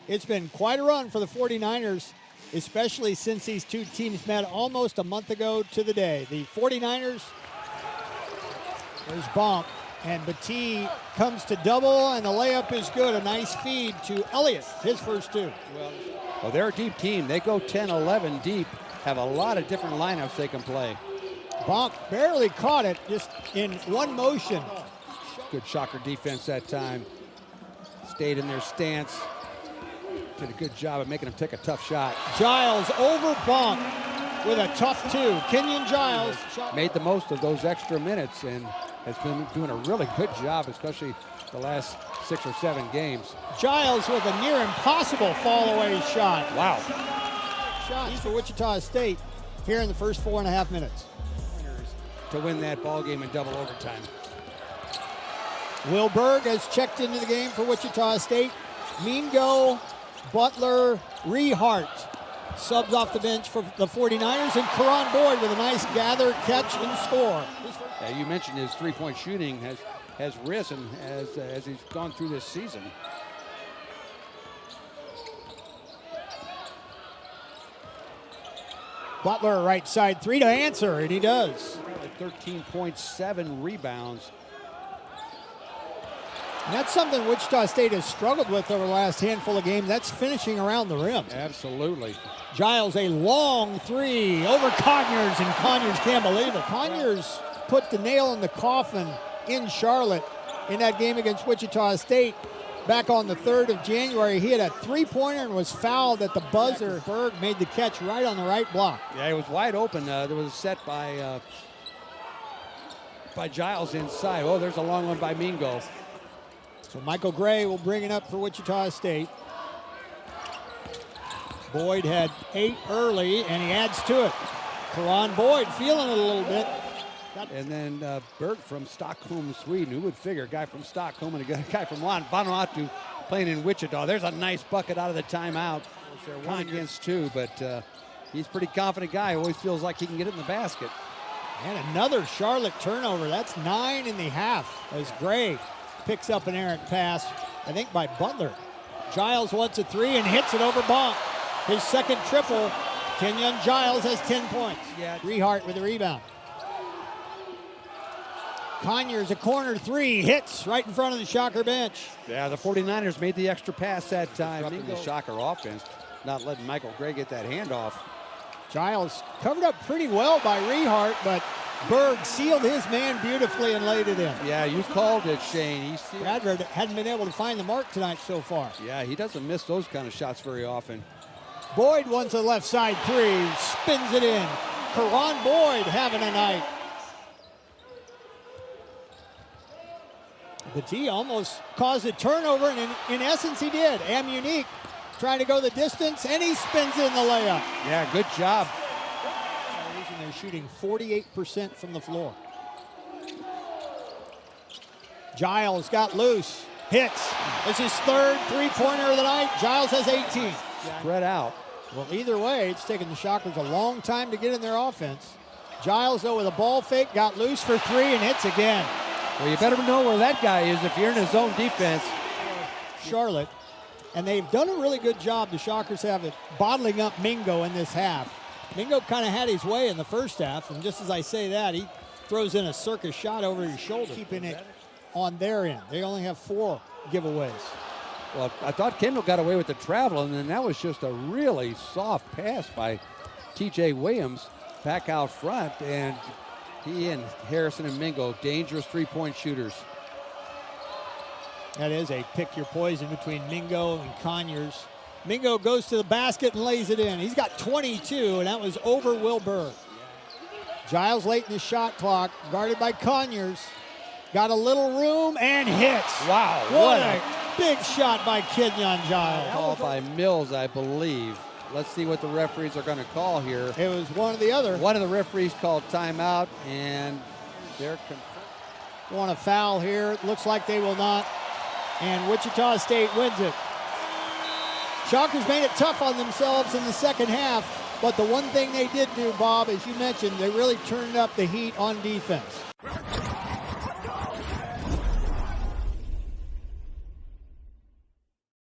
It's been quite a run for the 49ers, especially since these two teams met almost a month ago to the day. The 49ers, there's Bonk, and Battie comes to double, and the layup is good. A nice feed to Elliott, his first two. Well, they're a deep team. They go 10-11 deep, have a lot of different lineups they can play. Bonk barely caught it, just in one motion. Good Shocker defense that time. Stayed in their stance. Did a good job of making them take a tough shot. Giles over Bonk with a tough two. Kenyon Giles made the most of those extra minutes and has been doing a really good job, especially the last 6 or 7 games. Giles with a near impossible fall away shot. Wow. Shots for Wichita State here in the first 4.5 minutes. To win that ball game in double overtime. Will Berg has checked into the game for Wichita State. Mingo, Butler, Rehart subs off the bench for the 49ers, and Karan Boyd with a nice gather, catch, and score. You mentioned his three-point shooting has risen as he's gone through this season. Butler right side three to answer, and he does. 13.7 rebounds. And that's something Wichita State has struggled with over the last handful of games. That's finishing around the rim. Absolutely. Giles, a long three over Conyers, and Conyers can't believe it. Conyers put the nail in the coffin in Charlotte in that game against Wichita State back on the 3rd of January. He had a three-pointer and was fouled at the buzzer. Berg made the catch right on the right block. Yeah, it was wide open. There was a set by Giles inside. Oh, there's a long one by Mingo. So Michael Gray will bring it up for Wichita State. Boyd had 8 early, and he adds to it. Karan Boyd feeling it a little bit. And then Berg from Stockholm, Sweden. Who would figure? A guy from Stockholm and a guy from Vanuatu playing in Wichita. There's a nice bucket out of the timeout. They're 1 against 2, but he's a pretty confident guy. Always feels like he can get it in the basket. And another Charlotte turnover. That's 9 in the half as Gray picks up an errant pass, I think by Butler. Giles wants a three and hits it over Bonk. His second triple. Kenyon Giles has 10 points. Yeah. Rehart with the rebound. Conyers, a corner three, hits right in front of the Shocker bench. Yeah, the 49ers made the extra pass that time. The Shocker offense, not letting Michael Gray get that handoff. Giles covered up pretty well by Rehart, but Berg sealed his man beautifully and laid it in. Yeah, you called it, Shane. Bradford hadn't been able to find the mark tonight so far. Yeah, he doesn't miss those kind of shots very often. Boyd wants a left side three, spins it in. Karan Boyd having a night. Battie almost caused a turnover, and in essence he did. Amunique trying to go the distance, and he spins in the layup. Yeah, good job. They're shooting 48% from the floor. Giles got loose, hits. It's his third three-pointer of the night. Giles has 18. Spread out. Well, either way, it's taken the Shockers a long time to get in their offense. Giles, though, with a ball fake, got loose for three and hits again. Well, you better know where that guy is if you're in his zone defense. Charlotte, and they've done a really good job, the Shockers have, it bottling up Mingo in this half. Mingo kind of had his way in the first half, and just as I say that, he throws in a circus shot over his shoulder, keeping it on their end. They only have 4 giveaways. Well, I thought Kendall got away with the travel, and then that was just a really soft pass by T.J. Williams back out front, and he and Harrison and Mingo, dangerous three-point shooters. That is a pick your poison between Mingo and Conyers. Mingo goes to the basket and lays it in. He's got 22, and that was over Will Berg. Giles late in the shot clock, guarded by Conyers. Got a little room and hits. Wow, what a big shot by Kenyon Giles. Called by Mills, I believe. Let's see what the referees are going to call here. It was one or the other. One of the referees called timeout, and they're want a foul here. It looks like they will not. And Wichita State wins it. Shockers made it tough on themselves in the second half, but the one thing they did do, Bob, as you mentioned, they really turned up the heat on defense.